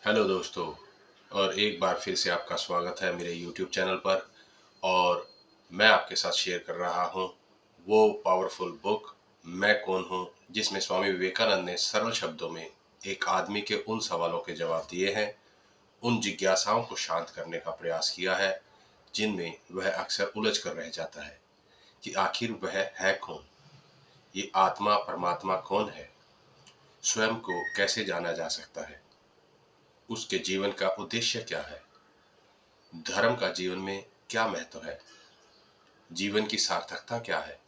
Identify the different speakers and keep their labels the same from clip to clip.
Speaker 1: Hello दोस्तों। और एक बार फिर से आपका स्वागत है मेरे YouTube चैनल पर। और मैं आपके साथ शेयर कर रहा हूँ वो पावरफुल बुक मैं कौन हूँ, जिसमें स्वामी विवेकानंद ने सरल शब्दों में एक आदमी के उन सवालों के जवाब दिए हैं, उन जिज्ञासाओं को शांत करने का प्रयास किया है जिनमें वह अक्सर उलझ कर रह जाता है कि आखिर वह है कौन। ये आत्मा परमात्मा कौन है, स्वयं को कैसे जाना जा सकता है, उसके जीवन का उद्देश्य क्या है, धर्म का जीवन में क्या महत्व है, जीवन की सार्थकता क्या है।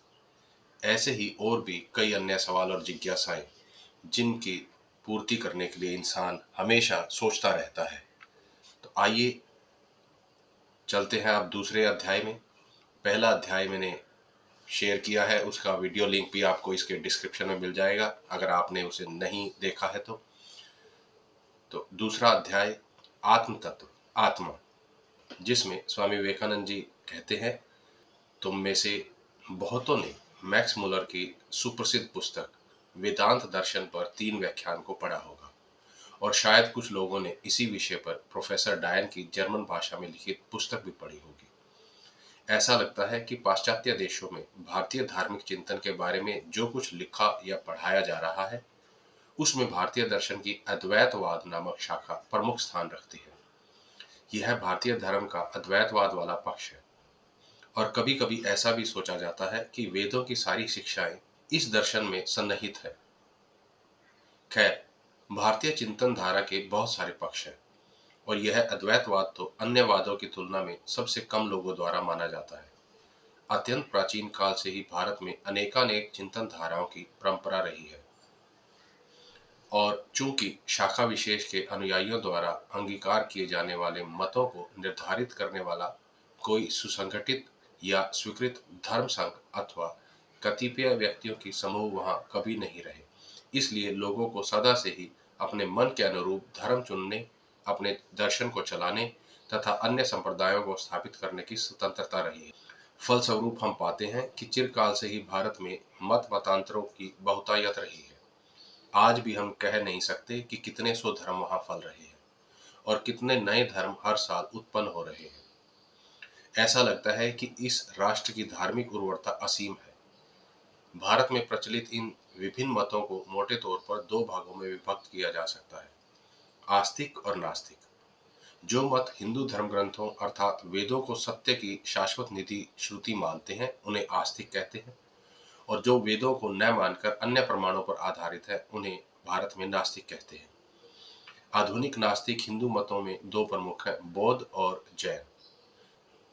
Speaker 1: ऐसे ही और भी कई अन्य सवाल और जिज्ञासाएं जिनकी पूर्ति करने के लिए इंसान हमेशा सोचता रहता है। तो आइए चलते हैं अब दूसरे अध्याय में। पहला अध्याय मैंने शेयर किया है, उसका वीडियो लिंक भी आपको इसके डिस्क्रिप्शन में मिल जाएगा अगर आपने उसे नहीं देखा है तो दूसरा अध्याय आत्म तत्व, आत्मा, जिसमें स्वामी विवेकानंद जी कहते हैं, तुम में से बहुतों ने मैक्स मुलर की सुप्रसिद्ध पुस्तक वेदांत दर्शन पर 3 व्याख्यान को पढ़ा होगा और शायद कुछ लोगों ने इसी विषय पर प्रोफेसर डायन की जर्मन भाषा में लिखित पुस्तक भी पढ़ी होगी। ऐसा लगता है कि पाश्चात्य देशों में भारतीय धार्मिक चिंतन के बारे में जो कुछ लिखा या पढ़ाया जा रहा है उसमें भारतीय दर्शन की अद्वैतवाद नामक शाखा प्रमुख स्थान रखती है। यह भारतीय धर्म का अद्वैतवाद वाला पक्ष है और कभी कभी ऐसा भी सोचा जाता है कि वेदों की सारी शिक्षाएं इस दर्शन में सन्निहित है। खैर, भारतीय चिंतन धारा के बहुत सारे पक्ष हैं और यह अद्वैतवाद तो अन्य वादों की तुलना में सबसे कम लोगों द्वारा माना जाता है। अत्यंत प्राचीन काल से ही भारत में अनेकानेक चिंतन धाराओं की परंपरा रही है और चूंकि शाखा विशेष के अनुयायियों द्वारा अंगीकार किए जाने वाले मतों को निर्धारित करने वाला कोई सुसंगठित या स्वीकृत धर्म संघ अथवा कतिपय व्यक्तियों की समूह वहां कभी नहीं रहे, इसलिए लोगों को सदा से ही अपने मन के अनुरूप धर्म चुनने, अपने दर्शन को चलाने तथा अन्य संप्रदायों को स्थापित करने की स्वतंत्रता रही है। फलस्वरूप हम पाते हैं कि चिरकाल से ही भारत में मत मतांतरों की बहुतायत रही है। आज भी हम कह नहीं सकते कि कितने सौ धर्म वहां फल रहे हैं और कितने नए धर्म हर साल उत्पन्न हो रहे हैं। ऐसा लगता है कि इस राष्ट्र की धार्मिक उर्वरता असीम है। भारत में प्रचलित इन विभिन्न मतों को मोटे तौर पर 2 भागों में विभक्त किया जा सकता है, आस्तिक और नास्तिक। जो मत हिंदू धर्म ग्रंथों अर्थात वेदों को सत्य की शाश्वत निधि श्रुति मानते हैं उन्हें आस्तिक कहते हैं और जो वेदों को न मानकर अन्य प्रमाणों पर आधारित है उन्हें भारत में नास्तिक कहते हैं। आधुनिक नास्तिक हिंदू मतों में 2 प्रमुख हैं, बौद्ध और जैन।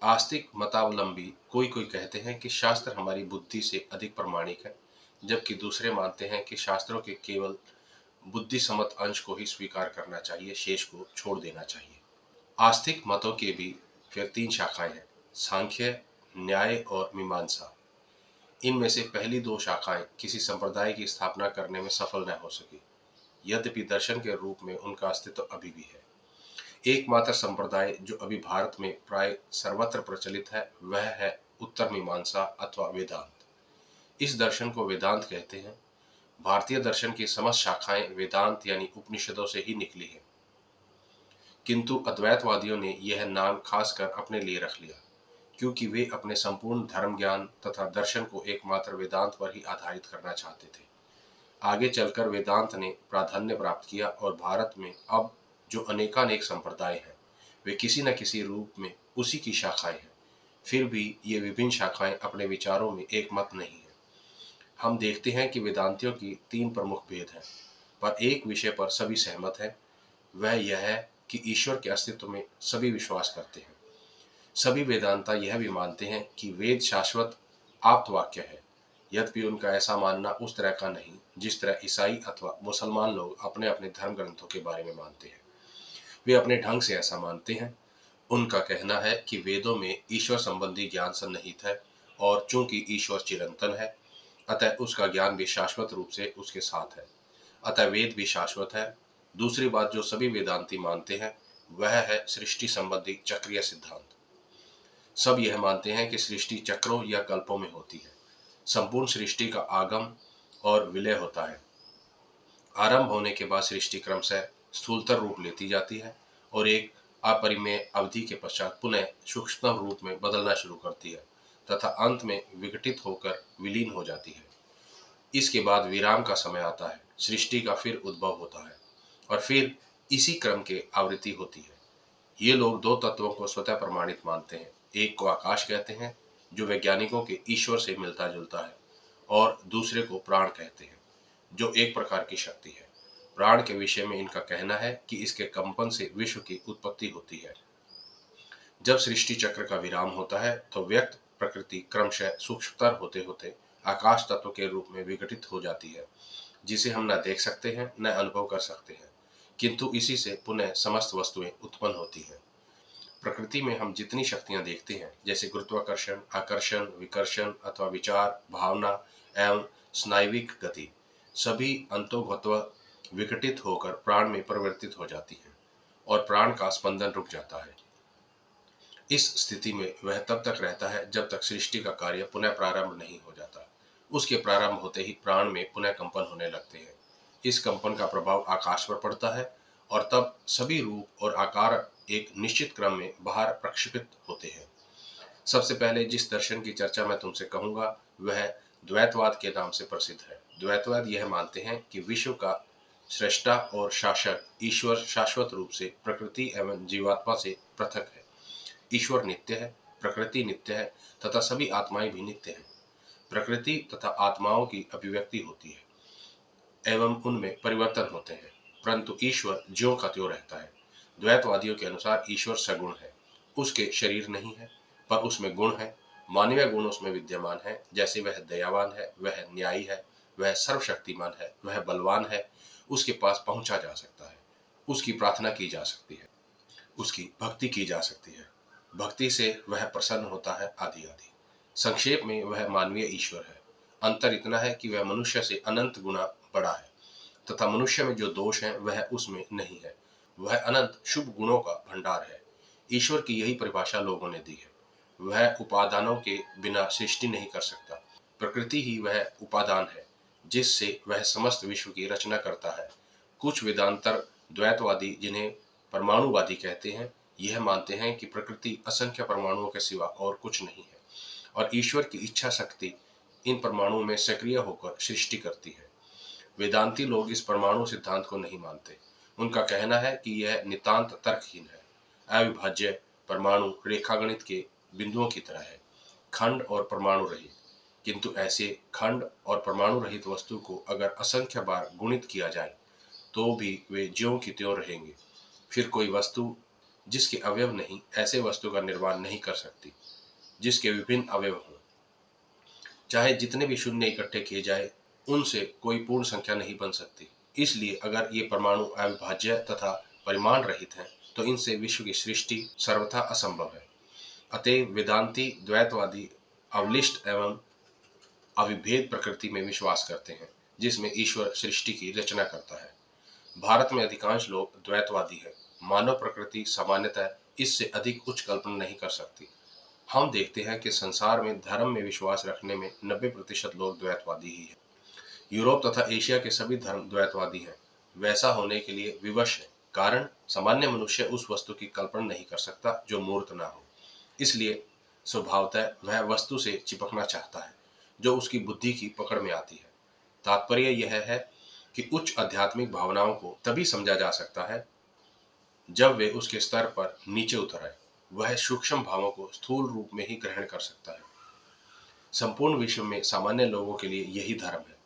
Speaker 1: आस्तिक मतावलंबी कोई कोई कहते हैं कि शास्त्र हमारी बुद्धि से अधिक प्रमाणिक है, जबकि दूसरे मानते हैं कि शास्त्रों के केवल बुद्धिसम्मत अंश को ही स्वीकार करना चाहिए, शेष को छोड़ देना चाहिए। आस्तिक मतों के भी फिर 3 शाखाएं हैं, सांख्य, न्याय और मीमांसा। इनमें से पहली 2 शाखाएं किसी संप्रदाय की स्थापना करने में सफल न हो सकी, यद्यपि दर्शन के रूप में उनका अस्तित्व अभी भी है। एकमात्र संप्रदाय जो अभी भारत में प्राय सर्वत्र प्रचलित है वह है उत्तर मीमांसा अथवा वेदांत। इस दर्शन को वेदांत कहते हैं। भारतीय दर्शन की समस्त शाखाएं वेदांत यानी उपनिषदों से ही निकली है, किंतु अद्वैतवादियों ने यह नाम खासकर अपने लिए रख लिया क्योंकि वे अपने संपूर्ण धर्म ज्ञान तथा दर्शन को एकमात्र वेदांत पर ही आधारित करना चाहते थे। आगे चलकर वेदांत ने प्राधान्य प्राप्त किया और भारत में अब जो अनेकानेक संप्रदाय हैं वे किसी न किसी रूप में उसी की शाखाएं हैं। फिर भी ये विभिन्न शाखाएं अपने विचारों में एक मत नहीं है। हम देखते हैं कि वेदांतियों की 3 प्रमुख भेद हैं, पर एक विषय पर सभी सहमत हैं, वह यह है कि ईश्वर के अस्तित्व में सभी विश्वास करते हैं। सभी वेदांता यह भी मानते हैं कि वेद शाश्वत आप्त वाक्य है, यद्यपि उनका ऐसा मानना उस तरह का नहीं जिस तरह ईसाई अथवा मुसलमान लोग अपने अपने धर्म ग्रंथों के बारे में मानते हैं। वे अपने ढंग से ऐसा मानते हैं। उनका कहना है कि वेदों में ईश्वर संबंधी ज्ञान सन्निहित है और चूंकि ईश्वर चिरंतन है अतः उसका ज्ञान भी शाश्वत रूप से उसके साथ है, अतः वेद भी शाश्वत है। दूसरी बात जो सभी वेदांती मानते हैं वह है सृष्टि संबंधी चक्रीय सिद्धांत। सब यह मानते हैं कि सृष्टि चक्रों या कल्पों में होती है। संपूर्ण सृष्टि का आगम और विलय होता है। आरंभ होने के बाद सृष्टि क्रमशः स्थूलतर रूप लेती जाती है और एक अपरिमेय अवधि के पश्चात पुनः सूक्ष्मतम रूप में बदलना शुरू करती है तथा अंत में विघटित होकर विलीन हो जाती है। इसके बाद विराम का समय आता है, सृष्टि का फिर उद्भव होता है और फिर इसी क्रम के आवृत्ति होती है। ये लोग दो तत्वों को स्वतः प्रमाणित मानते हैं। एक को आकाश कहते हैं, जो वैज्ञानिकों के ईश्वर से मिलता जुलता है, और दूसरे को प्राण कहते हैं, जो एक प्रकार की शक्ति है। प्राण के विषय में इनका कहना है कि इसके कंपन से विश्व की उत्पत्ति होती है। जब सृष्टि चक्र का विराम होता है तो व्यक्त प्रकृति क्रमशः सूक्ष्मतर होते होते आकाश तत्व के रूप में विघटित हो जाती है, जिसे हम न देख सकते हैं न अनुभव कर सकते हैं, किंतु इसी से पुनः समस्त वस्तुएं उत्पन्न होती हैं। प्रकृति में हम जितनी शक्तियां देखते हैं, जैसे गुरुत्वाकर्षण, आकर्षण, विकर्षण अथवा विचार, भावना एवं स्नायुविक गति, सभी अंतोगत्वा विघटित होकर प्राण में परिवर्तित हो जाती हैं और प्राण का स्पंदन रुक जाता है। इस स्थिति में वह तब तक रहता है जब तक सृष्टि का कार्य पुनः प्रारंभ नहीं हो जाता। उसके प्रारंभ होते ही प्राण में पुनः कंपन होने लगते हैं। इस कंपन का प्रभाव आकाश पर पड़ता है और तब सभी रूप और आकार एक निश्चित क्रम में बाहर प्रक्षेपित होते हैं। सबसे पहले जिस दर्शन की चर्चा मैं तुमसे कहूंगा वह द्वैतवाद के नाम से प्रसिद्ध है। द्वैतवाद यह मानते हैं कि विश्व का सृष्टा और शासक ईश्वर शाश्वत रूप से प्रकृति एवं जीवात्मा से पृथक है। ईश्वर नित्य है, प्रकृति नित्य है तथा सभी आत्माएं भी नित्य हैं। प्रकृति तथा आत्माओं की अभिव्यक्ति होती है एवं उनमें परिवर्तन होते हैं, परंतु ईश्वर ज्यों का त्यों रहता है। द्वैतवादियों के अनुसार ईश्वर सगुण है, उसके शरीर नहीं है, पर उसमें गुण है, मानवीय गुण उसमें विद्यमान है, जैसे वह दयावान है, वह न्यायी है, वह सर्वशक्तिमान है, वह बलवान है, उसके पास पहुंचा जा सकता है, उसकी प्रार्थना की जा सकती है, उसकी भक्ति की जा सकती है, भक्ति से वह प्रसन्न होता है, आदि आदि। संक्षेप में वह मानवीय ईश्वर है। अंतर इतना है कि वह मनुष्य से अनंत गुना बड़ा है तथा मनुष्य में जो दोष है वह उसमें नहीं है। वह अनंत शुभ गुणों का भंडार है। ईश्वर की यही परिभाषा लोगों ने दी है। वह उपादानों के बिना सृष्टि नहीं कर सकता। प्रकृति ही वह उपादान है जिससे वह समस्त विश्व की रचना करता है। कुछ वेदांतर द्वैतवादी, जिन्हें परमाणुवादी कहते हैं, यह मानते हैं कि प्रकृति असंख्य परमाणुओं के सिवा और कुछ नहीं है और ईश्वर की इच्छा शक्ति इन परमाणुओं में सक्रिय होकर सृष्टि करती है। वेदांती लोग इस परमाणु सिद्धांत को नहीं मानते। उनका कहना है कि यह नितांत तर्कहीन है। अविभाज्य परमाणु रेखागणित के बिंदुओं की तरह है, खंड और परमाणु रहित। किंतु ऐसे खंड और परमाणु रहित वस्तु को अगर असंख्य बार गुणित किया जाए तो भी वे ज्यों की त्यों रहेंगे। फिर कोई वस्तु जिसके अवयव नहीं, ऐसे वस्तु का निर्माण नहीं कर सकती जिसके विभिन्न अवयव हों। चाहे जितने भी शून्य इकट्ठे किए जाए, उनसे कोई पूर्ण संख्या नहीं बन सकती। इसलिए अगर ये परमाणु अविभाज्य तथा परिमाण रहित हैं, तो इनसे विश्व की सृष्टि सर्वथा असंभव है। अतएव वेदांती द्वैतवादी अवलिष्ट एवं अविभेद प्रकृति में विश्वास करते हैं, जिसमें ईश्वर सृष्टि की रचना करता है। भारत में अधिकांश लोग द्वैतवादी हैं। मानव प्रकृति सामान्यतः इससे अधिक उच्च कल्पना नहीं कर सकती। हम देखते हैं कि संसार में धर्म में विश्वास रखने में 90% लोग द्वैतवादी ही हैं। यूरोप तथा एशिया के सभी धर्म द्वैतवादी हैं। वैसा होने के लिए विवश है, कारण सामान्य मनुष्य उस वस्तु की कल्पना नहीं कर सकता जो मूर्त ना हो। इसलिए स्वभावतः वह वस्तु से चिपकना चाहता है जो उसकी बुद्धि की पकड़ में आती है। तात्पर्य यह है कि उच्च आध्यात्मिक भावनाओं को तभी समझा जा सकता है जब वे उसके स्तर पर नीचे उतर आए। वह सूक्ष्म भावों को स्थूल रूप में ही ग्रहण कर सकता है। संपूर्ण विश्व में सामान्य लोगों के लिए यही धर्म है।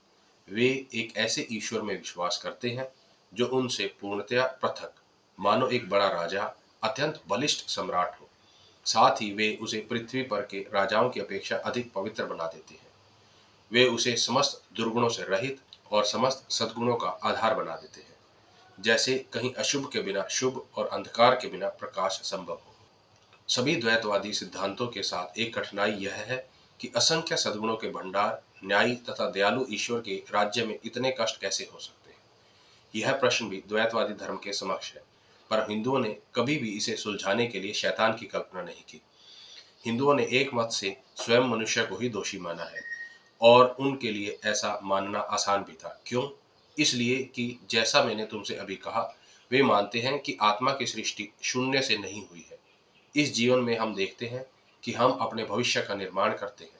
Speaker 1: वे एक ऐसे ईश्वर में विश्वास करते हैं जो उनसे पूर्णतया पृथक, मानो एक बड़ा राजा, अत्यंत बलिष्ठ सम्राट हो। साथ ही वे उसे पृथ्वी पर के राजाओं की अपेक्षा अधिक पवित्र बना देते हैं। वे उसे समस्त दुर्गुणों से रहित और समस्त सद्गुणों का आधार बना देते हैं, जैसे कहीं अशुभ के बिना शुभ और अंधकार के बिना प्रकाश संभव हो। सभी द्वैतवादी सिद्धांतों के साथ एक कठिनाई यह है कि असंख्य सद्गुणों के भंडार, न्यायी तथा दयालु ईश्वर के राज्य में इतने कष्ट कैसे हो सकते हैं। यह प्रश्न भी द्वैतवादी धर्म के समक्ष है, पर हिंदुओं ने कभी भी इसे सुलझाने के लिए शैतान की कल्पना नहीं की। हिंदुओं ने एक मत से स्वयं मनुष्य को ही दोषी माना है और उनके लिए ऐसा मानना आसान भी था। क्यों? इसलिए कि जैसा मैंने तुमसे अभी कहा, वे मानते हैं कि आत्मा की सृष्टि शून्य से नहीं हुई है। इस जीवन में हम देखते हैं कि हम अपने भविष्य का निर्माण करते हैं।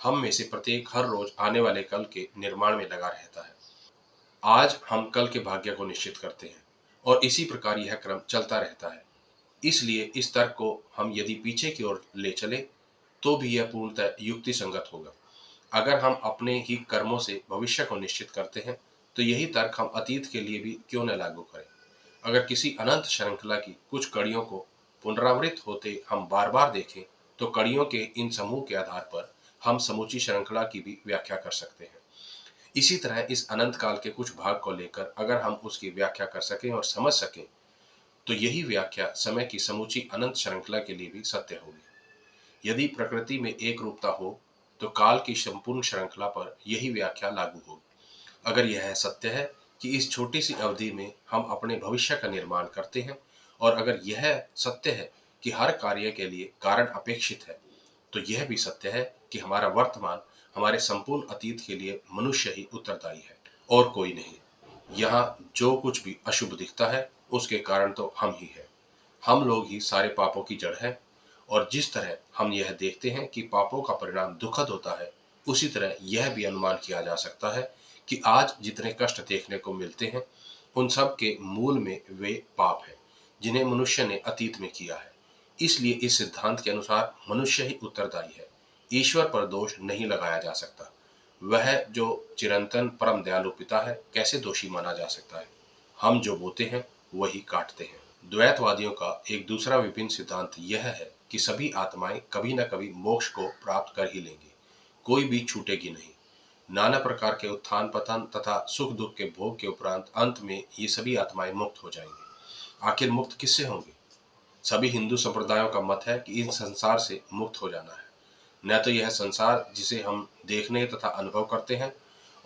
Speaker 1: हम में से प्रत्येक हर रोज आने वाले कल के निर्माण में लगा रहता है। आज हम कल के भाग्य को निश्चित करते हैं और इसी प्रकार यह क्रम चलता रहता है। इसलिए इस तर्क को हम यदि पीछे की ओर ले चले तो भी यह पूर्णतः युक्ति संगत होगा। अगर हम अपने ही कर्मों से भविष्य को निश्चित करते हैं तो यही तर्क हम अतीत के लिए भी क्यों न लागू करें। अगर किसी अनंत श्रृंखला की कुछ कड़ियों को पुनरावृत्त होते हम बार बार देखें तो कड़ियों के इन समूह के आधार पर हम समूची श्रृंखला की भी व्याख्या कर सकते हैं। इसी तरह इस अनंत काल के कुछ भाग को लेकर अगर हम उसकी व्याख्या कर सकें और समझ सकें तो यही व्याख्या समय की समूची अनंत श्रृंखला के लिए भी सत्य होगी। यदि प्रकृति में एक रूपता हो तो काल की संपूर्ण श्रृंखला पर यही व्याख्या लागू होगी। अगर यह सत्य है कि इस छोटी सी अवधि में हम अपने भविष्य का निर्माण करते हैं और अगर यह सत्य है कि हर कार्य के लिए कारण अपेक्षित है तो यह भी सत्य है कि हमारा वर्तमान हमारे संपूर्ण अतीत के लिए मनुष्य ही उत्तरदायी है और कोई नहीं। यहाँ जो कुछ भी अशुभ दिखता है उसके कारण तो हम ही हैं। हम लोग ही सारे पापों की जड़ है और जिस तरह हम यह देखते हैं कि पापों का परिणाम दुखद होता है उसी तरह यह भी अनुमान किया जा सकता है कि आज जितने कष्ट देखने को मिलते हैं उन सब के मूल में वे पाप हैं जिन्हें मनुष्य ने अतीत में किया है। इसलिए इस सिद्धांत के अनुसार मनुष्य ही उत्तरदायी है। ईश्वर पर दोष नहीं लगाया जा सकता। वह जो चिरंतन परम दयालु पिता है कैसे दोषी माना जा सकता है। हम जो बोते हैं वही काटते हैं। द्वैतवादियों का एक दूसरा विभिन्न सिद्धांत यह है कि सभी आत्माएं कभी न कभी मोक्ष को प्राप्त कर ही लेंगी, कोई भी छूटेगी नहीं। नाना प्रकार के उत्थान पतन तथा सुख दुख के भोग के उपरांत अंत में ये सभी आत्माएं मुक्त हो जाएंगी। आखिर मुक्त किससे होंगी? सभी हिंदू संप्रदायों का मत है कि इन संसार से मुक्त हो जाना है। न तो यह संसार जिसे हम देखने तथा अनुभव करते हैं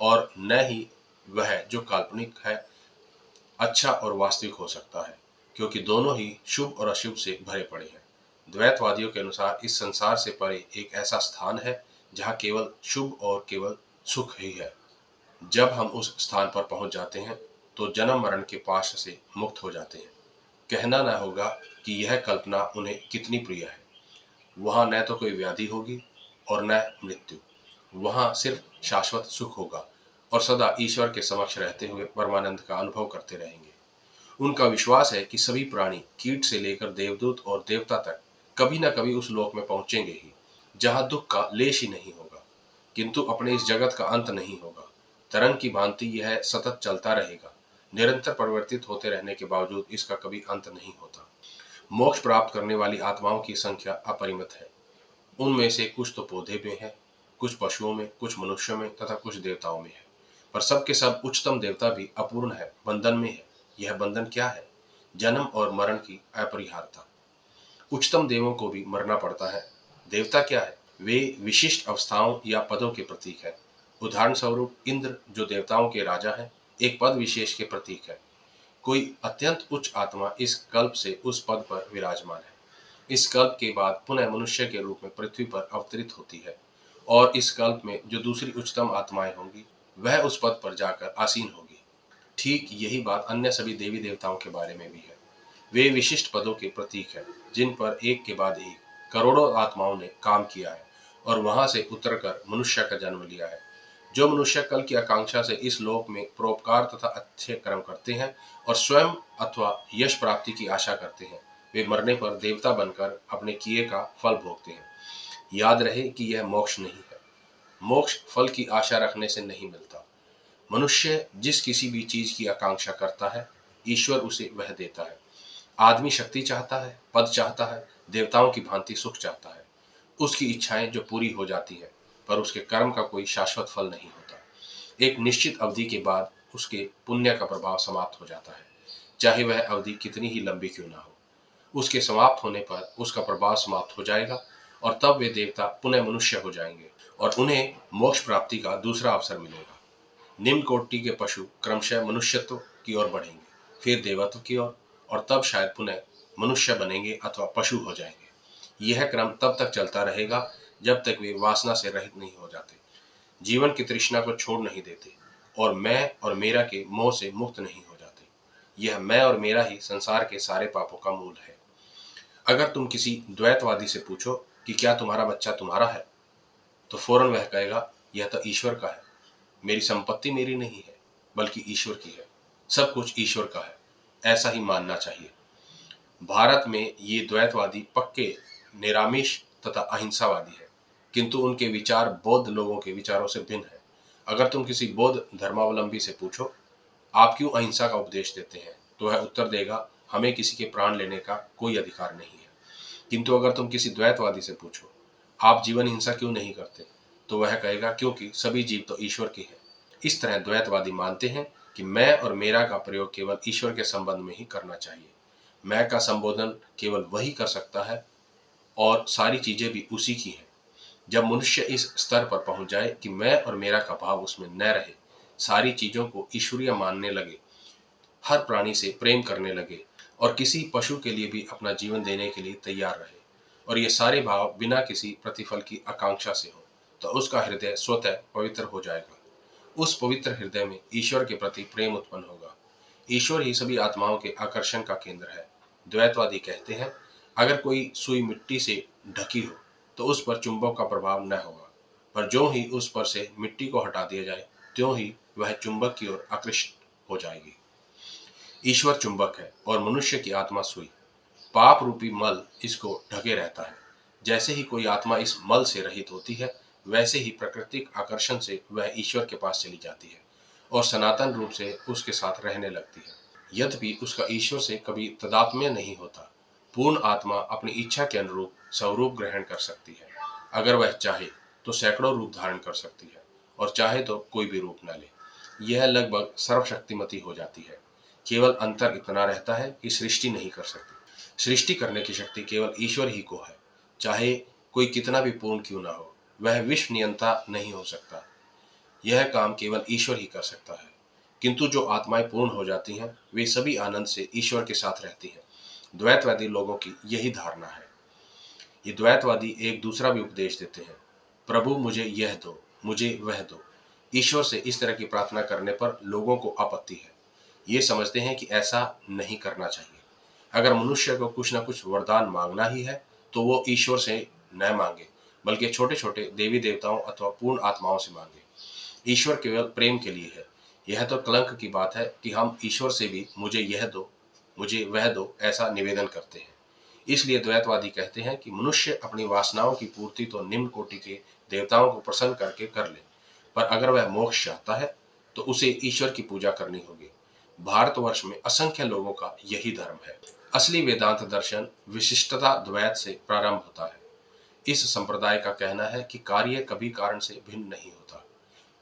Speaker 1: और न ही वह जो काल्पनिक है अच्छा और वास्तविक हो सकता है, क्योंकि दोनों ही शुभ और अशुभ से भरे पड़े हैं। द्वैतवादियों के अनुसार इस संसार से परे एक ऐसा स्थान है जहाँ केवल शुभ और केवल सुख ही है। जब हम उस स्थान पर पहुंच जाते हैं तो जन्म मरण के पाश से मुक्त हो जाते हैं। कहना न होगा कि यह कल्पना उन्हें कितनी प्रिय है। वहां न तो कोई व्याधि होगी और न मृत्यु। वहां सिर्फ शाश्वत सुख होगा और सदा ईश्वर के समक्ष रहते हुए परमानंद का अनुभव करते रहेंगे। उनका विश्वास है कि सभी प्राणी कीट से लेकर देवदूत और देवता तक कभी न कभी उस लोक में पहुंचेंगे ही जहां दुख का लेश ही नहीं होगा। किंतु अपने इस जगत का अंत नहीं होगा। तरंग की भांति यह सतत चलता रहेगा। निरंतर परिवर्तित होते रहने के बावजूद इसका कभी अंत नहीं होता। मोक्ष प्राप्त करने वाली आत्माओं की संख्या अपरिमित है। उनमें से कुछ तो पौधे में है, कुछ पशुओं में, कुछ मनुष्यों में तथा कुछ देवताओं में है। पर सबके सब उच्चतम देवता भी अपूर्ण है, बंधन में है। यह बंधन क्या है? जन्म और मरण की अपरिहार्यता। उच्चतम देवों को भी मरना पड़ता है। देवता क्या है? वे विशिष्ट अवस्थाओं या पदों के प्रतीक है। उदाहरण स्वरूप इंद्र जो देवताओं के राजा है एक पद विशेष के प्रतीक है। कोई अत्यंत उच्च आत्मा इस कल्प से उस पद पर विराजमान है। इस कल्प के बाद पुनः मनुष्य के रूप में पृथ्वी पर अवतरित होती है और इस कल्प में जो दूसरी उच्चतम आत्माएं होंगी वह उस पद पर जाकर आसीन होगी। ठीक यही बात अन्य सभी देवी देवताओं के बारे में भी है। वे विशिष्ट पदों के प्रतीक हैं जिन पर एक के बाद एक करोड़ों आत्माओं ने काम किया है और वहां से उतरकर मनुष्य का जन्म लिया है। जो मनुष्य कल की आकांक्षा से इस लोक में परोपकार तथा अच्छे कर्म करते हैं और स्वयं अथवा यश प्राप्ति की आशा करते हैं वे मरने पर देवता बनकर अपने किए का फल भोगते हैं। याद रहे कि यह मोक्ष नहीं है। मोक्ष फल की आशा रखने से नहीं मिलता। मनुष्य जिस किसी भी चीज की आकांक्षा करता है ईश्वर उसे वह देता है। आदमी शक्ति चाहता है, पद चाहता है, देवताओं की भांति सुख चाहता है। उसकी इच्छाएं जो पूरी हो जाती है पर उसके कर्म का कोई शाश्वत फल नहीं होता। एक निश्चित अवधि के बाद उसके पुण्य का प्रभाव समाप्त हो जाता है, चाहे वह अवधि कितनी ही लंबी क्यों ना हो। उसके समाप्त होने पर उसका प्रभाव समाप्त हो जाएगा और तब वे देवता पुनः मनुष्य हो जाएंगे और उन्हें मोक्ष प्राप्ति का दूसरा अवसर मिलेगा। निम्न कोटि के पशु क्रमशः मनुष्यत्व की ओर बढ़ेंगे, फिर देवत्व की ओर और तब शायद पुनः मनुष्य बनेंगे अथवा पशु हो जाएंगे। यह क्रम तब तक चलता रहेगा जब तक वे वासना से रहित नहीं हो जाते, जीवन की तृष्णा को छोड़ नहीं देते और मैं और मेरा के मोह से मुक्त नहीं हो जाते। यह मैं और मेरा ही संसार के सारे पापों का मूल है। अगर तुम किसी द्वैतवादी से पूछो कि क्या तुम्हारा बच्चा तुम्हारा है, तो फौरन वह कहेगा यह तो ईश्वर का है। मेरी संपत्ति मेरी नहीं है, बल्कि ईश्वर की है। सब कुछ ईश्वर का है, ऐसा ही मानना चाहिए। भारत में ये द्वैतवादी पक्के निरामिष तथा अहिंसावादी है, किंतु उनके विचार बौद्ध लोगों के विचारों से भिन्न है। अगर तुम किसी बौद्ध धर्मावलंबी से पूछो आप क्यों अहिंसा का उपदेश देते हैं, तो वह उत्तर देगा हमें किसी के प्राण लेने का कोई अधिकार नहीं है। किंतु अगर तुम किसी द्वैतवादी से पूछो आप जीवन हिंसा क्यों नहीं करते, तो वह कहेगा क्योंकि सभी जीव तो ईश्वर के हैं। इस तरह द्वैतवादी मानते हैं कि मैं और मेरा का प्रयोग केवल ईश्वर के संबंध में ही करना चाहिए। मैं का संबोधन केवल वही कर सकता है और सारी चीजें भी उसी की हैं। जब मनुष्य इस स्तर पर पहुंच जाए कि मैं और मेरा का भाव उसमें न रहे, सारी चीजों को ईश्वरीय मानने लगे, हर प्राणी से प्रेम करने लगे और किसी पशु के लिए भी अपना जीवन देने के लिए तैयार रहे, और ये सारे भाव बिना किसी प्रतिफल की आकांक्षा से हो, तो उसका हृदय स्वतः पवित्र हो जाएगा। उस पवित्र हृदय में ईश्वर के प्रति प्रेम उत्पन्न होगा। ईश्वर ही सभी आत्माओं के आकर्षण का केंद्र है। द्वैतवादी कहते हैं अगर कोई सुई मिट्टी से ढकी हो तो उस पर चुंबक का प्रभाव न होगा, पर जो ही उस पर से मिट्टी को हटा दिया जाए त्यों ही वह चुंबक की ओर आकृष्ट हो जाएगी। ईश्वर चुंबक है और मनुष्य की आत्मा सुई। पाप रूपी मल इसको ढके रहता है। जैसे ही कोई आत्मा इस मल से रहित होती है, वैसे ही प्राकृतिक आकर्षण से वह ईश्वर के पास चली जाती है और सनातन रूप से उसके साथ रहने लगती है। यद्यपि उसका ईश्वर से कभी तादात्म्य नहीं होता। पूर्ण आत्मा अपनी इच्छा के अनुरूप स्वरूप ग्रहण कर सकती है। अगर वह चाहे तो सैकड़ों रूप धारण कर सकती है और चाहे तो कोई भी रूप न ले। यह लगभग सर्वशक्तिमती हो जाती है। केवल अंतर इतना रहता है कि सृष्टि नहीं कर सकती। सृष्टि करने की शक्ति केवल ईश्वर ही को है। चाहे कोई कितना भी पूर्ण क्यों ना हो, वह विश्व नियंता नहीं हो सकता। यह काम केवल ईश्वर ही कर सकता है। किंतु जो आत्माएं पूर्ण हो जाती हैं, वे सभी आनंद से ईश्वर के साथ रहती हैं। द्वैतवादी लोगों की यही धारणा है। ये द्वैतवादी एक दूसरा भी उपदेश देते हैं, प्रभु मुझे यह दो, मुझे वह दो। ईश्वर से इस तरह की प्रार्थना करने पर लोगों को आपत्ति है। ये समझते हैं कि ऐसा नहीं करना चाहिए। अगर मनुष्य को कुछ न कुछ वरदान मांगना ही है तो वो ईश्वर से न मांगे, बल्कि छोटे छोटे देवी देवताओं अथवा पूर्ण आत्माओं से मांगे। ईश्वर केवल प्रेम के लिए है। यह तो कलंक की बात है कि हम ईश्वर से भी मुझे यह दो, मुझे वह दो ऐसा निवेदन करते हैं। इसलिए द्वैतवादी कहते हैं कि मनुष्य अपनी वासनाओं की पूर्ति तो निम्न कोटि के देवताओं को प्रसन्न करके कर ले, पर अगर वह मोक्ष चाहता है तो उसे ईश्वर की पूजा करनी होगी। भारतवर्ष में असंख्य लोगों का यही धर्म है। असली वेदांत दर्शन विशिष्टता द्वैत से प्रारंभ होता है। इस संप्रदाय का कहना है कि कार्य कभी कारण से भिन्न नहीं होता।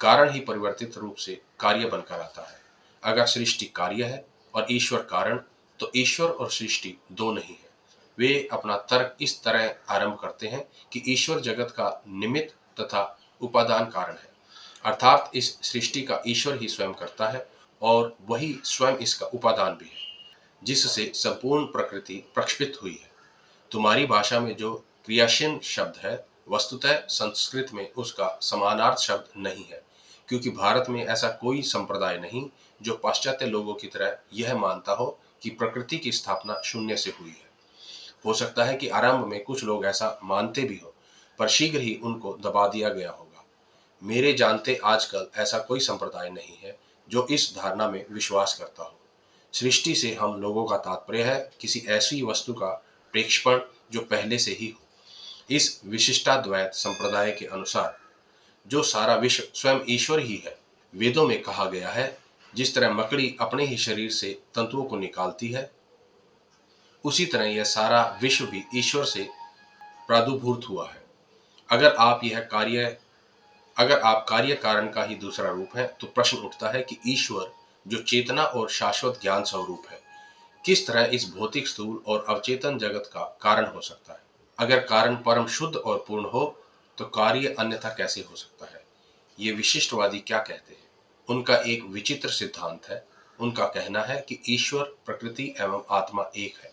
Speaker 1: कारण ही परिवर्तित रूप से कार्य बनकर आता है। अगर सृष्टि कार्य है और ईश्वर कारण, तो ईश्वर और सृष्टि दो नहीं है। वे अपना तर्क इस तरह आरंभ करते हैं कि ईश्वर जगत का निमित्त तथा उपादान कारण है, अर्थात इस सृष्टि का ईश्वर ही स्वयं करता है और वही स्वयं इसका उपादान भी है, जिससे संपूर्ण प्रकृति प्रक्षिप्त हुई है। तुम्हारी भाषा में जो क्रियाशील शब्द है, वस्तुतः संस्कृत में उसका समानार्थ शब्द नहीं है, क्योंकि भारत में ऐसा कोई संप्रदाय नहीं जो पाश्चात्य लोगों की तरह यह मानता हो कि प्रकृति की स्थापना शून्य से हुई है। हो सकता है कि आरंभ में कुछ लोग ऐसा मानते भी हो, पर शीघ्र ही उनको दबा दिया गया होगा। मेरे जानते आजकल ऐसा कोई संप्रदाय नहीं है जो इस धारणा में विश्वास करता हो। सृष्टि से हम लोगों का तात्पर्य है किसी ऐसी वस्तु का प्रेक्षपण जो पहले से ही हो। इस विशिष्टाद्वैत संप्रदाय के अनुसार जो सारा विश्व स्वयं ईश्वर ही है। वेदों में कहा गया है, जिस तरह मकड़ी अपने ही शरीर से तंतुओं को निकालती है, उसी तरह यह सारा विश्व भी ईश्वर से प्रादुर्भूत हुआ है। अगर आप यह कार्य अगर आप कार्य कारण का ही दूसरा रूप है, तो प्रश्न उठता है कि ईश्वर जो चेतना और शाश्वत ज्ञान स्वरूप है, किस तरह इस भौतिक स्थूल और अवचेतन जगत का कारण हो सकता है। अगर कारण परम शुद्ध और पूर्ण हो, तो कार्य अन्यथा कैसे हो सकता है। ये विशिष्टवादी क्या कहते हैं? उनका एक विचित्र सिद्धांत है। उनका कहना है कि ईश्वर, प्रकृति एवं आत्मा एक है।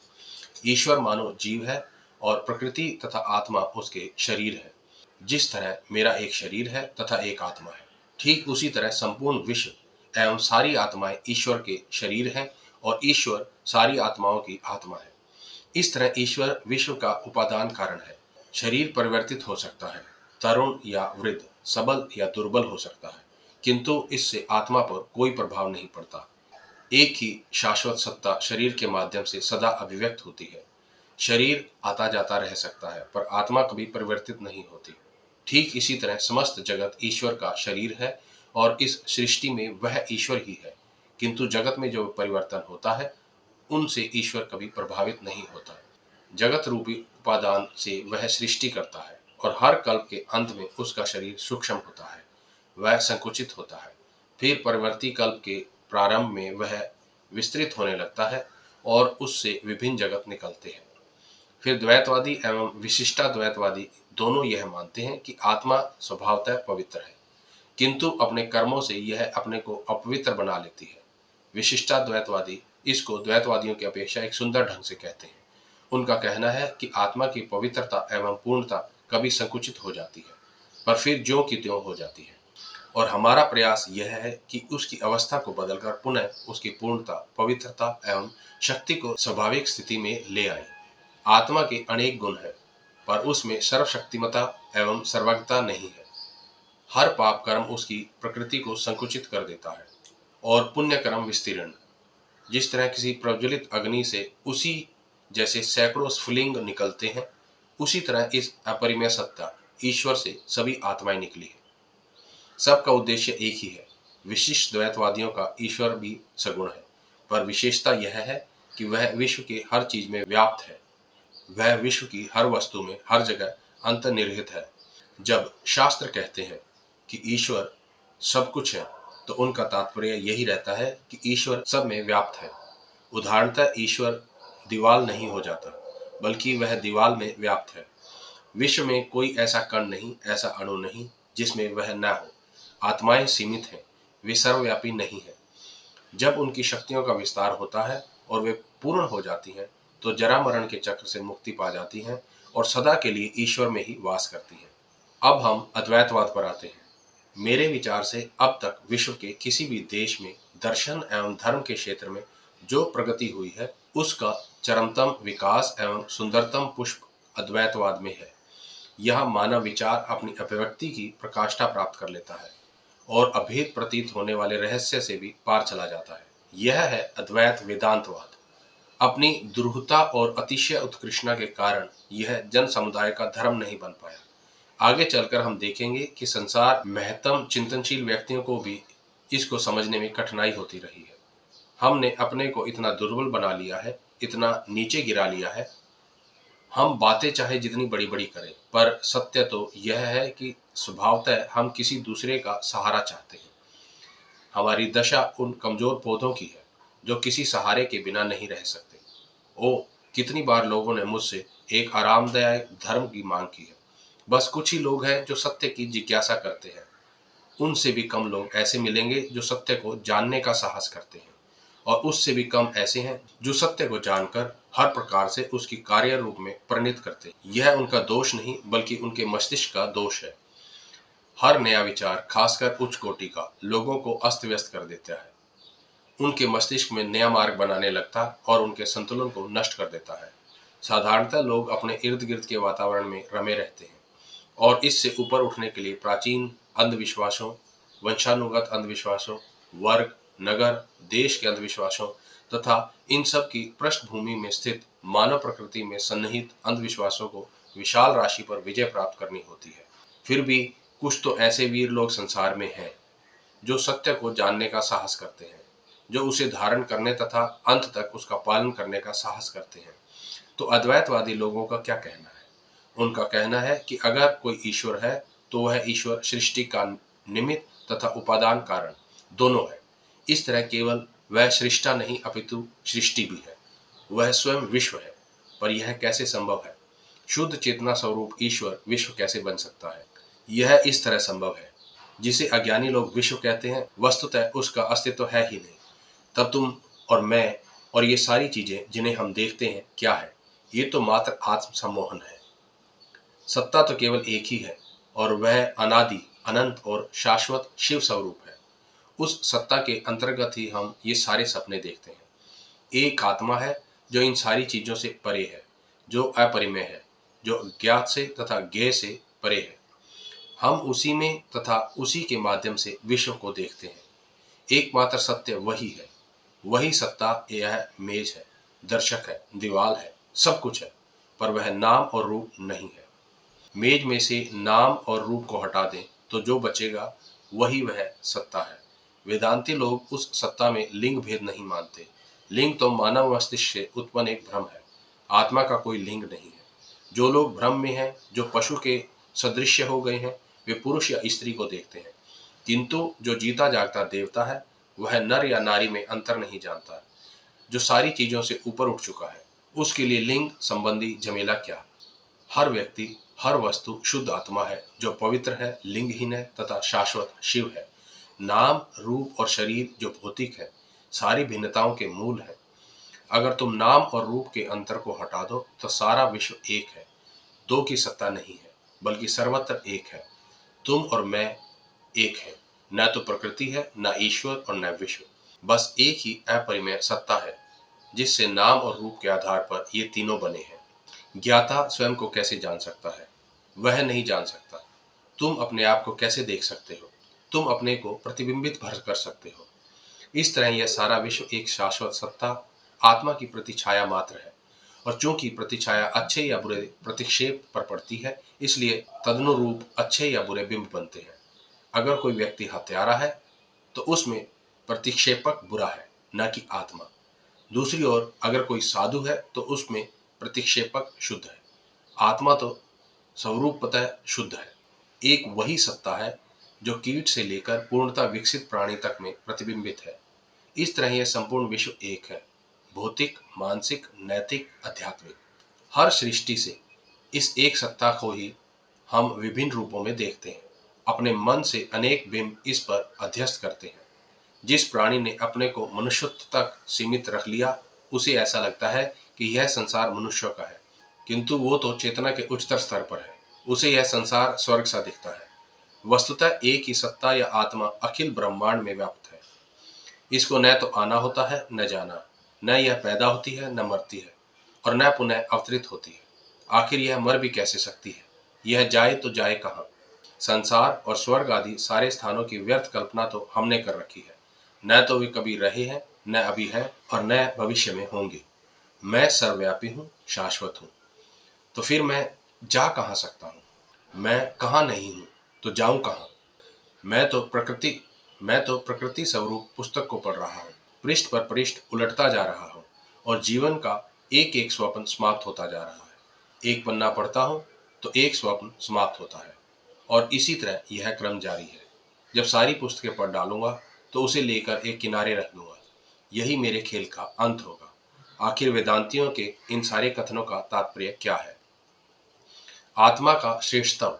Speaker 1: ईश्वर मानो जीव है और प्रकृति तथा आत्मा उसके शरीर है। जिस तरह मेरा एक शरीर है तथा एक आत्मा है, ठीक उसी तरह संपूर्ण विश्व एवं सारी आत्माएं ईश्वर के शरीर हैं और ईश्वर सारी आत्माओं की आत्मा है। इस तरह ईश्वर विश्व का उपादान कारण है। शरीर परिवर्तित हो सकता है, तरुण या वृद्ध, सबल या दुर्बल हो सकता है, किंतु इससे आत्मा पर कोई प्रभाव नहीं पड़ता। एक ही शाश्वत सत्ता शरीर के माध्यम से सदा अभिव्यक्त होती है। शरीर आता जाता रह सकता है, पर आत्मा कभी परिवर्तित नहीं होती। ठीक इसी तरह समस्त जगत ईश्वर का शरीर है और इस सृष्टि में वह ईश्वर ही है, किंतु जगत में जो परिवर्तन होता है उनसे ईश्वर कभी प्रभावित नहीं होता। जगत रूपी उपादान से वह सृष्टि करता है और हर कल्प के अंत में उसका शरीर सूक्ष्म होता है, वह संकुचित होता है। फिर परवर्ती कल्प के प्रारंभ में वह विस्तृत होने लगता है और उससे विभिन्न जगत निकलते हैं। फिर द्वैतवादी एवं विशिष्टाद्वैतवादी दोनों यह मानते हैं कि आत्मा स्वभावतः पवित्र है, किंतु अपने कर्मों से यह अपने को अपवित्र बना लेती है। विशिष्टाद्वैतवादी इसको द्वैतवादियों की अपेक्षा एक सुंदर ढंग से कहते हैं। उनका कहना है कि आत्मा की पवित्रता एवं पूर्णता कभी संकुचित हो जाती है, पर फिर ज्यों की त्यों हो जाती है, और हमारा प्रयास यह है कि उसकी अवस्था को बदलकर पुनः उसकी पूर्णता, पवित्रता एवं शक्ति को स्वाभाविक स्थिति में ले आए। आत्मा के अनेक गुण हैं, पर उसमें सर्वशक्तिमता एवं सर्वज्ञता नहीं है। हर पाप कर्म उसकी प्रकृति को संकुचित कर देता है और पुण्य कर्म विस्तीर्ण। जिस तरह किसी प्रज्वलित अग्नि से उसी जैसे सैकड़ों स्फुलिंग निकलते हैं, उसी तरह इस अपरिमेय सत्ता ईश्वर से सभी आत्माएं निकली है। सबका उद्देश्य एक ही है। विशिष्ट द्वैतवादियों का ईश्वर भी सगुण है, पर विशेषता यह है कि वह विश्व के हर चीज में व्याप्त है। वह विश्व की हर वस्तु में हर जगह अंतर्निहित है। जब शास्त्र कहते हैं कि ईश्वर सब कुछ है, तो उनका तात्पर्य यही रहता है कि ईश्वर सब में व्याप्त है। उदाहरणतः ईश्वर दीवाल नहीं हो जाता, बल्कि वह दीवाल में व्याप्त है। विश्व में कोई ऐसा कण नहीं, ऐसा अणु नहीं जिसमें वह न हो। आत्माएं सीमित हैं, वे सर्वव्यापी नहीं है। जब उनकी शक्तियों का विस्तार होता है और वे पूर्ण हो जाती हैं, तो जरा मरण के चक्र से मुक्ति पा जाती हैं और सदा के लिए ईश्वर में ही वास करती हैं। अब हम अद्वैतवाद पर आते हैं। मेरे विचार से अब तक विश्व के किसी भी देश में दर्शन एवं धर्म के क्षेत्र में जो प्रगति हुई है, उसका चरमतम विकास एवं सुंदरतम पुष्प अद्वैतवाद में है। यह मानव विचार अपनी अभिव्यक्ति की प्रकाष्ठा प्राप्त कर लेता है और अभेद प्रतीत होने वाले रहस्य से भी पार चला जाता है। यह है अद्वैत वेदांतवाद। अपनी दुरूहता और अतिशय उत्कृष्टता के कारण यह जन समुदाय का धर्म नहीं बन पाया। आगे चलकर हम देखेंगे कि संसार महत्तम चिंतनशील व्यक्तियों को भी इसको समझने में कठिनाई होती रही है। हमने अपने को इतना दुर्बल बना लिया है, इतना नीचे गिरा लिया है। हम बातें चाहे जितनी बड़ी बड़ी करें, पर सत्य तो यह है कि स्वभावतः हम किसी दूसरे का सहारा चाहते हैं। हमारी दशा उन कमजोर पौधों की है जो किसी सहारे के बिना नहीं रह सकते। ओ, कितनी बार लोगों ने मुझसे एक आरामदायक धर्म की मांग की है। बस कुछ ही लोग हैं जो सत्य की जिज्ञासा करते हैं। उनसे भी कम लोग ऐसे मिलेंगे जो सत्य को जानने का साहस करते हैं, और उससे भी कम ऐसे हैं जो सत्य को जानकर हर प्रकार से उसकी कार्य रूप में परिणित करते हैं। यह उनका दोष नहीं, बल्कि उनके मस्तिष्क का दोष है। हर नया विचार, खासकर उच्च कोटि का, लोगों को अस्त व्यस्त कर देता है। उनके मस्तिष्क में नया मार्ग बनाने लगता और उनके संतुलन को नष्ट कर देता है। साधारणतः लोग अपने इर्द गिर्द के वातावरण में रमे रहते हैं और इससे ऊपर उठने के लिए प्राचीन अंधविश्वासों, वंशानुगत अंधविश्वासों, वर्ग, नगर, देश के अंधविश्वासों तथा इन सब की पृष्ठभूमि में स्थित मानव प्रकृति में सन्निहित अंधविश्वासों को विशाल राशि पर विजय प्राप्त करनी होती है। फिर भी कुछ तो ऐसे वीर लोग संसार में हैं जो सत्य को जानने का साहस करते हैं, जो उसे धारण करने तथा अंत तक उसका पालन करने का साहस करते हैं। तो अद्वैतवादी लोगों का क्या कहना है? उनका कहना है कि अगर कोई ईश्वर है, तो वह ईश्वर सृष्टि का निमित्त तथा उपादान कारण दोनों है। इस तरह केवल वह सृष्टा नहीं, अपितु सृष्टि भी है। वह स्वयं विश्व है। पर यह कैसे संभव है? शुद्ध चेतना स्वरूप ईश्वर विश्व कैसे बन सकता है? यह इस तरह संभव है। जिसे अज्ञानी लोग विश्व कहते हैं, वस्तुतः उसका अस्तित्व है ही नहीं। तब तुम और मैं और ये सारी चीजें जिन्हें हम देखते हैं क्या है? ये तो मात्र आत्म सम्मोहन है। सत्ता तो केवल एक ही है, और वह अनादि, अनंत और शाश्वत शिव स्वरूप है। उस सत्ता के अंतर्गत ही हम ये सारे सपने देखते हैं। एक आत्मा है जो इन सारी चीजों से परे है, जो अपरिमेय है, जो ज्ञात से तथा ज्ञेय से परे है। हम उसी में तथा उसी के माध्यम से विश्व को देखते हैं। एकमात्र सत्य वही है। वही सत्ता यह मेज है, दर्शक है, दीवाल है, सब कुछ है, पर वह नाम और रूप नहीं है। मेज में से नाम और रूप को हटा दें तो जो बचेगा वही वह सत्ता है। वेदांती लोग उस सत्ता में लिंग भेद नहीं मानते। लिंग तो मानव मस्तिष्क से उत्पन्न एक भ्रम है। आत्मा का कोई लिंग नहीं है। जो लोग भ्रम में हैं, जो पशु के सदृश्य हो गए हैं, वे पुरुष या स्त्री को देखते हैं। किंतु जो जीता जागता देवता है, वह नर या नारी में अंतर नहीं जानता। जो सारी चीजों से ऊपर उठ चुका है, उसके लिए लिंग संबंधी झमेला क्या। हर व्यक्ति, हर वस्तु शुद्ध आत्मा है, जो पवित्र है, लिंगहीन है तथा शाश्वत शिव है। नाम, रूप और शरीर जो भौतिक है, सारी भिन्नताओं के मूल है। अगर तुम नाम और रूप के अंतर को हटा दो तो सारा विश्व एक है। दो की सत्ता नहीं है, बल्कि सर्वत्र एक है। तुम और मैं एक है। न तो प्रकृति है, न ईश्वर और न विश्व। बस एक ही अपरिमेय सत्ता है, जिससे नाम और रूप के आधार पर ये तीनों बने हैं। ज्ञाता स्वयं को कैसे जान सकता है? वह नहीं जान सकता। तुम अपने आप को कैसे देख सकते हो? तुम अपने को प्रतिबिंबित भर कर सकते हो। इस तरह यह सारा विश्व एक शाश्वत सत्ता, आत्मा की प्रतिछाया मात्र है। और चूंकि प्रतिछाया अच्छे या बुरे प्रतिक्षेप पर पड़ती है, इसलिए तदनुरूप अच्छे या बुरे बिंब बनते हैं। अगर कोई व्यक्ति हत्यारा है तो उसमें प्रतिक्षेपक बुरा है, न कि आत्मा। दूसरी ओर अगर कोई साधु है तो उसमें प्रतिक्षेपक शुद्ध है। आत्मा तो स्वरूपतः शुद्ध है। एक वही सत्ता है जो कीट से लेकर पूर्णतः विकसित प्राणी तक में प्रतिबिंबित है। इस तरह यह संपूर्ण विश्व एक है, भौतिक, मानसिक, नैतिक, आध्यात्मिक। हर सृष्टि से इस एक सत्ता को ही हम विभिन्न रूपों में देखते हैं। अपने मन से अनेक बिंब इस पर अध्यस्त करते हैं। जिस प्राणी ने अपने को मनुष्यत्व तक सीमित रख लिया, उसे ऐसा लगता है कि यह संसार मनुष्यों का है, किंतु वो तो चेतना के उच्चतर स्तर पर है। उसे यह संसार स्वर्ग सा दिखता है। वस्तुतः एक ही सत्ता या आत्मा अखिल ब्रह्मांड में व्याप्त है। इसको न तो आना होता है न जाना, न यह पैदा होती है न मरती है, और न पुनः अवतरित होती है। आखिर यह मर भी कैसे सकती है? यह जाए तो जाए कहाँ? संसार और स्वर्ग आदि सारे स्थानों की व्यर्थ कल्पना तो हमने कर रखी है। न तो वे कभी रहे हैं, न अभी हैं, और न भविष्य में होंगे। मैं सर्वव्यापी हूँ, शाश्वत हूँ। तो फिर मैं जा कहाँ सकता हूँ? मैं कहाँ नहीं हूँ तो जाऊं कहाँ? मैं तो प्रकृति स्वरूप पुस्तक को पढ़ रहा हूँ। पृष्ठ पर पृष्ठ उलटता जा रहा हूँ, और जीवन का एक एक स्वप्न समाप्त होता जा रहा है। एक पन्ना पढ़ता हूँ तो एक स्वप्न समाप्त होता है, और इसी तरह यह क्रम जारी है। जब सारी पुस्तकें पढ़ डालूंगा तो उसे लेकर एक किनारे रख दूंगा। यही मेरे खेल का अंत होगा। आखिर वेदांतियों के इन सारे कथनों का तात्पर्य क्या है? आत्मा का श्रेष्ठतम।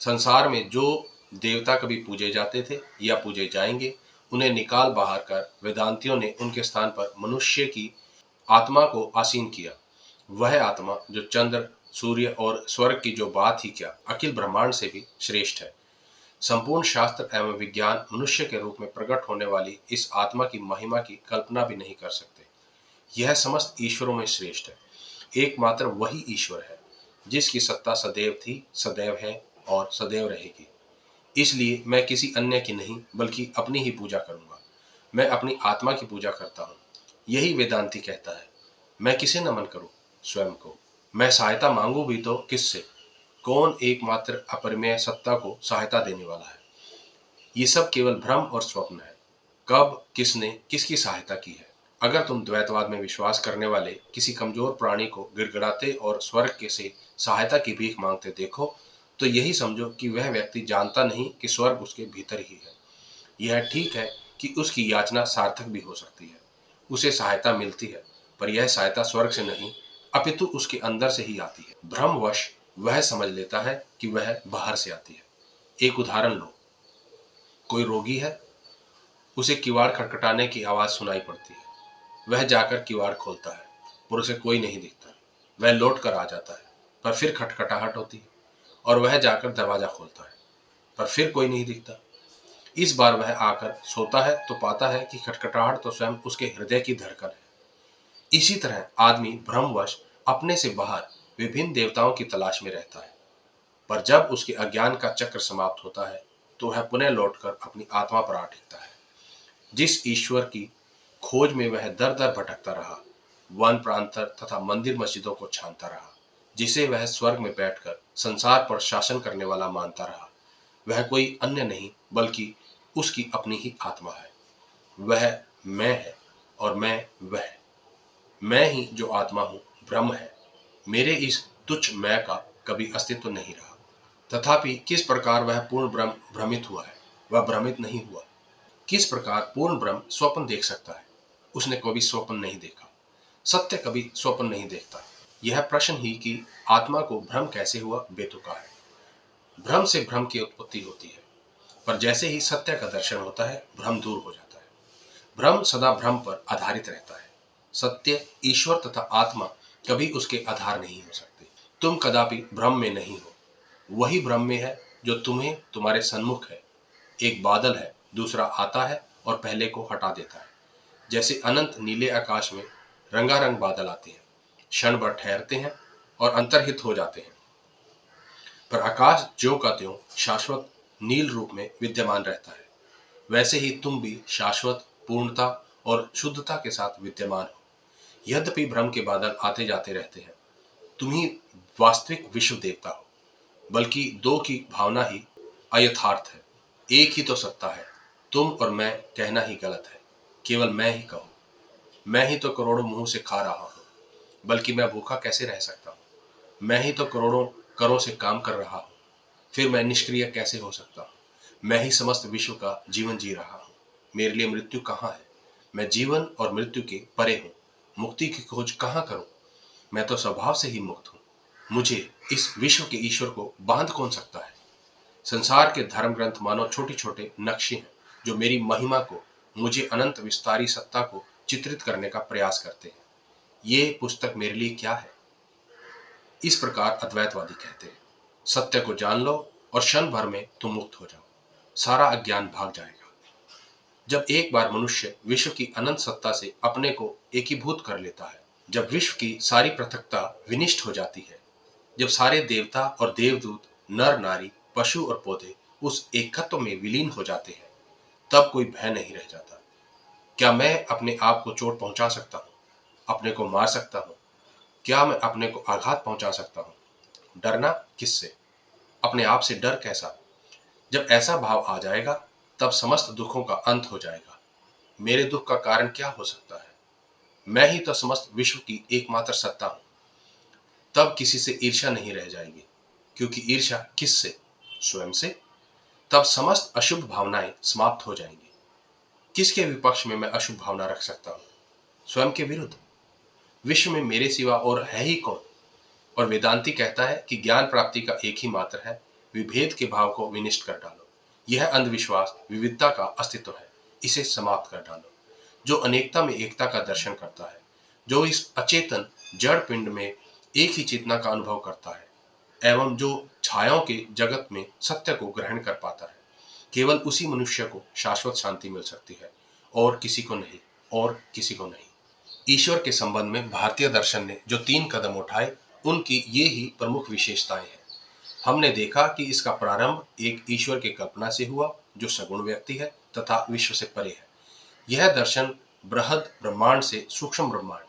Speaker 1: संसार में जो देवता कभी पूजे जाते थे या पूजे जाएंगे, उन्हें निकाल बाहर कर वेदांतियों ने उनके स्थान पर मनुष्य की आत्मा को आसीन किया। वह आत्मा जो चंद्र, सूर्य और स्वर्ग की जो बात ही क्या, अखिल ब्रह्मांड से भी श्रेष्ठ है। संपूर्ण शास्त्र एवं विज्ञान मनुष्य के रूप में प्रकट होने वाली इस आत्मा की महिमा की कल्पना भी नहीं कर सकते। यह समस्त ईश्वरों में श्रेष्ठ है। एकमात्र वही ईश्वर है जिसकी सत्ता सदैव थी, सदैव है और सदैव रहेगी। इसलिए मैं किसी अन्य की नहीं बल्कि अपनी ही पूजा करूंगा। मैं अपनी आत्मा की पूजा करता हूँ। यही वेदांती कहता है। मैं किसे नमन करूं? स्वयं को। मैं सहायता मांगू भी तो किससे? कौन एकमात्र अपरिमेय सत्ता को सहायता देने वाला है? ये सब केवल भ्रम और स्वप्न है। कब किसने किसकी सहायता की है? अगर तुम द्वैतवाद में विश्वास करने वाले किसी कमजोर प्राणी को गिड़गिड़ाते और स्वर्ग के से सहायता की भीख मांगते देखो, तो यही समझो कि वह व्यक्ति जानता नहीं कि स्वर्ग उसके भीतर ही है। यह ठीक है कि उसकी याचना सार्थक भी हो सकती है, उसे सहायता मिलती है, पर यह सहायता स्वर्ग से नहीं अपितु उसके अंदर से ही आती है। भ्रमवश वह समझ लेता है कि वह बाहर से आती है। एक उदाहरण लो। कोई रोगी है, उसे किवाड़ खटखटाने की आवाज सुनाई पड़ती है। वह जाकर किवाड़ खोलता है, पर उसे कोई नहीं दिखता। वह लौट कर आ जाता है, पर फिर खटखटाहट होती है, और वह जाकर दरवाजा खोलता है, पर फिर कोई नहीं दिखता। इस बार वह आकर सोता है तो पाता है कि खटखटाहट तो स्वयं उसके हृदय की धड़कन है। इसी तरह आदमी भ्रमवश अपने से बाहर विभिन्न देवताओं की तलाश में रहता है, पर जब उसके अज्ञान का चक्र समाप्त होता है तो वह पुनः लौटकर अपनी आत्मा पर आ टिकता है। जिस ईश्वर की खोज में वह दर दर भटकता रहा, वन प्रांतर तथा मंदिर मस्जिदों को छानता रहा, जिसे वह स्वर्ग में बैठकर संसार पर शासन करने वाला मानता रहा, वह कोई अन्य नहीं बल्कि उसकी अपनी ही आत्मा है। वह मैं है और मैं ही जो आत्मा हूं ब्रह्म है। मेरे इस तुच्छ मैं का कभी अस्तित्व नहीं रहा। तथापि किस प्रकार वह पूर्ण ब्रह्म भ्रमित हुआ है, वह भ्रमित नहीं हुआ। किस प्रकार पूर्ण ब्रह्म स्वप्न देख सकता है, उसने कभी स्वप्न नहीं देखा। सत्य कभी स्वप्न नहीं देखता। यह प्रश्न ही कि आत्मा को भ्रम कैसे हुआ बेतुका है। भ्रम से भ्रम की उत्पत्ति होती है, पर जैसे ही सत्य का दर्शन होता है भ्रम दूर हो जाता है। भ्रम सदा भ्रम पर आधारित रहता है। सत्य, ईश्वर तथा आत्मा कभी उसके आधार नहीं हो सकते। तुम कदापि भ्रम में नहीं हो, वही भ्रम में है जो तुम्हें तुम्हारे सन्मुख है। एक बादल है, दूसरा आता है और पहले को हटा देता है। जैसे अनंत नीले आकाश में रंगारंग बादल आते हैं, क्षण भर ठहरते हैं और अंतर्हित हो जाते हैं, पर आकाश ज्यों का त्यों शाश्वत नील रूप में विद्यमान रहता है। वैसे ही तुम भी शाश्वत पूर्णता और शुद्धता के साथ विद्यमान हो। यद्यपि भ्रम के बादल आते जाते रहते हैं, तुम ही वास्तविक विश्व देवता हो, बल्कि दो की भावना ही अयथार्थ है। एक ही तो सत्ता है। तुम और मैं कहना ही गलत है। केवल मैं ही कहूं। मैं ही तो करोड़ों मुंह से खा रहा हूं, बल्कि मैं भूखा कैसे रह सकता हूं। मैं ही तो करोड़ों करों से काम कर रहा हूं, फिर मैं निष्क्रिय कैसे हो सकता हूं। मैं ही समस्त विश्व का जीवन जी रहा हूं, मेरे लिए मृत्यु कहां है। मैं जीवन और मृत्यु के परे हूं, मुक्ति की खोज कहां करूं। मैं तो स्वभाव से ही मुक्त हूं। मुझे इस विश्व के ईश्वर को बांध कौन सकता है। संसार के धर्म ग्रंथ मानो छोटे छोटे नक्शे हैं जो मेरी महिमा को, मुझे अनंत विस्तारी सत्ता को चित्रित करने का प्रयास करते हैं। ये पुस्तक मेरे लिए क्या है। इस प्रकार अद्वैतवादी कहते हैं। सत्य को जान लो और क्षण भर में तुम मुक्त हो जाओ, सारा अज्ञान भाग जाएगा। जब एक बार मनुष्य विश्व की अनंत सत्ता से अपने को एकीभूत कर लेता है, जब विश्व की सारी पृथकता विनिष्ट हो जाती है, जब सारे देवता और देवदूत, नर नारी, पशु और पौधे उस एकत्व में विलीन हो जाते हैं, तब कोई भय नहीं रह जाता। क्या मैं अपने आप को चोट पहुंचा सकता हूं, अपने को मार सकता हूं। क्या मैं अपने को आघात पहुंचा सकता हूं। डरना किससे, अपने आप से डर कैसा। जब ऐसा भाव आ जाएगा, तब समस्त दुखों का अंत हो जाएगा। मेरे दुख का कारण क्या हो सकता है। मैं ही तो समस्त विश्व की एकमात्र सत्ता हूं। तब किसी से ईर्ष्या नहीं रह जाएगी, क्योंकि ईर्ष्या किससे, स्वयं से। तब समस्त अशुभ भावनाएं समाप्त हो जाएंगी। किसके विपक्ष में मैं अशुभ भावना रख सकता हूं, स्वयं के विरुद्ध। विश्व में मेरे सिवा और है ही कौन। और वेदांती कहता है कि ज्ञान प्राप्ति का एक ही मात्र है, विभेद के भाव को विनिष्ट कर डालो। यह अंधविश्वास विविधता का अस्तित्व है, इसे समाप्त कर डालो। जो अनेकता में एकता का दर्शन करता है, जो इस अचेतन जड़ पिंड में एक ही चेतना का अनुभव करता है, एवं जो छायाओं के जगत में सत्य को ग्रहण कर पाता है, केवल उसी मनुष्य को शाश्वत शांति मिल सकती है, और किसी को नहीं, और किसी को नहीं। ईश्वर के संबंध में भारतीय दर्शन ने जो 3 कदम उठाए, उनकी ये ही प्रमुख विशेषताएं हैं। हमने देखा कि इसका प्रारंभ एक ईश्वर की कल्पना से हुआ जो सगुण व्यक्ति है तथा विश्व से परे है। यह दर्शन बृहद ब्रह्मांड से सूक्ष्म ब्रह्मांड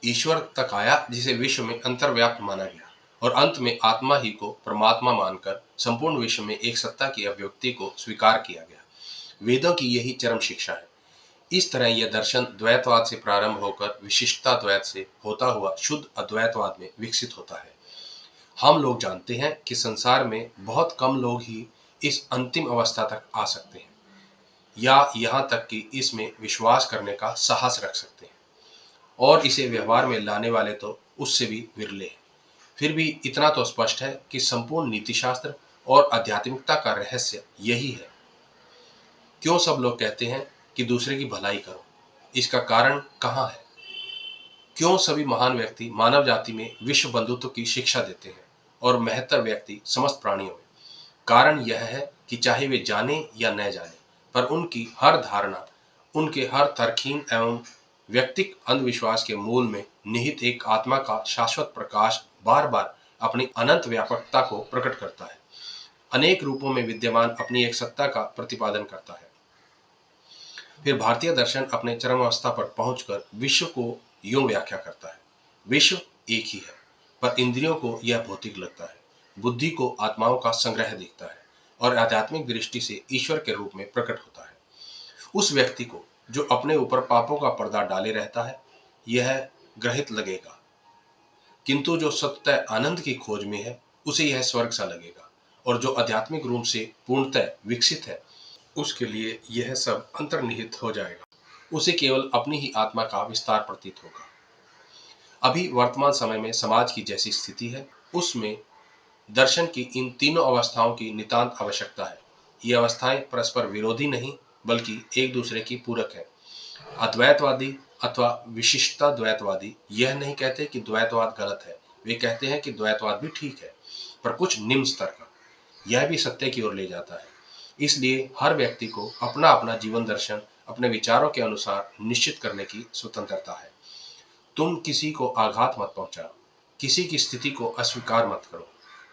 Speaker 1: ईश्वर तक आया, जिसे विश्व में अंतर्व्याप्त माना गया, और अंत में आत्मा ही को परमात्मा मानकर संपूर्ण विश्व में एक सत्ता की अभिव्यक्ति को स्वीकार किया गया। वेदों की यही चरम शिक्षा है। इस तरह यह दर्शन द्वैतवाद से प्रारंभ होकर विशिष्टता द्वैत से होता हुआ शुद्ध अद्वैतवाद में विकसित होता है। हम लोग जानते हैं कि संसार में बहुत कम लोग ही इस अंतिम अवस्था तक आ सकते हैं, या यहाँ तक कि इसमें विश्वास करने का साहस रख सकते हैं, और इसे व्यवहार में लाने वाले तो उससे भी विरले हैं। फिर भी इतना तो स्पष्ट है कि संपूर्ण नीतिशास्त्र और आध्यात्मिकता का रहस्य यही है। क्यों सब लोग कहते हैं कि दूसरे की भलाई करो, इसका कारण कहाँ है। क्यों सभी महान व्यक्ति मानव जाति में विश्व बंधुत्व की शिक्षा देते हैं, और महत्तर व्यक्ति समस्त प्राणियों में। कारण यह है कि चाहे वे जाने या न जाने, पर उनकी हर धारणा, उनके हर तरकीन एवं व्यक्तिक अंधविश्वास के मूल में निहित एक आत्मा का शाश्वत प्रकाश बार बार अपनी अनंत व्यापकता को प्रकट करता है, अनेक रूपों में विद्यमान अपनी एक सत्ता का प्रतिपादन करता है। फिर भारतीय दर्शन अपने चरमावस्था पर पहुंचकर विश्व को यूं व्याख्या करता है, विश्व एक ही है, पर इंद्रियों को यह भौतिक लगता है, बुद्धि को आत्माओं का संग्रह दिखता है और आध्यात्मिक दृष्टि से ईश्वर के रूप में प्रकट होता है। उस व्यक्ति को जो अपने ऊपर पापों का पर्दा डाले रहता है, यह ग्रहित लगेगा, किंतु जो सत्य आनंद की खोज में है, उसे यह स्वर्ग सा लगेगा, और जो आध्यात्मिक रूप से पूर्णतः विकसित है, उसके लिए यह सब अंतर्निहित हो जाएगा, उसे केवल अपनी ही आत्मा का विस्तार प्रतीत होगा। अभी वर्तमान समय में समाज की जैसी स्थिति है, उसमें दर्शन की इन तीनों अवस्थाओं की नितांत आवश्यकता है। ये अवस्थाएं परस्पर विरोधी नहीं, बल्कि एक दूसरे की पूरक है। अद्वैतवादी अथवा विशिष्टता द्वैतवादी यह नहीं कहते कि द्वैतवाद गलत है, वे कहते हैं कि द्वैतवाद भी ठीक है, पर कुछ निम्न स्तर का। यह भी सत्य की ओर ले जाता है। इसलिए हर व्यक्ति को अपना अपना जीवन दर्शन अपने विचारों के अनुसार निश्चित करने की स्वतंत्रता है। तुम किसी को आघात मत पहुंचाओ, किसी की स्थिति को अस्वीकार मत करो,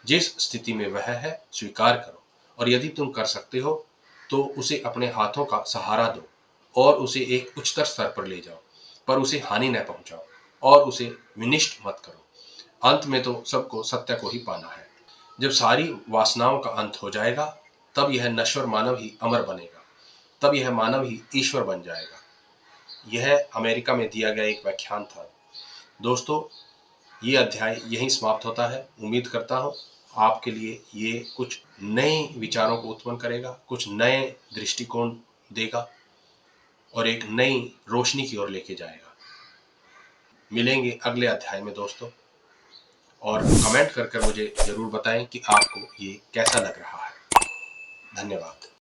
Speaker 1: जिस स्थिति में वह है स्वीकार करो, और यदि तुम कर सकते हो तो उसे अपने हाथों का सहारा दो और उसे एक उच्चतर स्तर पर ले जाओ, पर उसे हानि न पहुंचाओ और उसे विनिष्ट मत करो। अंत में तो सबको सत्य को ही पाना है। जब सारी वासनाओं का अंत हो जाएगा, तब यह नश्वर मानव ही अमर बनेगा, तब यह मानव ही ईश्वर बन जाएगा। यह अमेरिका में दिया गया एक व्याख्यान था। दोस्तों, ये अध्याय यहीं समाप्त होता है। उम्मीद करता हूँ आपके लिए ये कुछ नए विचारों को उत्पन्न करेगा, कुछ नए दृष्टिकोण देगा और एक नई रोशनी की ओर लेके जाएगा। मिलेंगे अगले अध्याय में दोस्तों, और कमेंट कर मुझे जरूर बताएं कि आपको ये कैसा लग रहा है। धन्यवाद।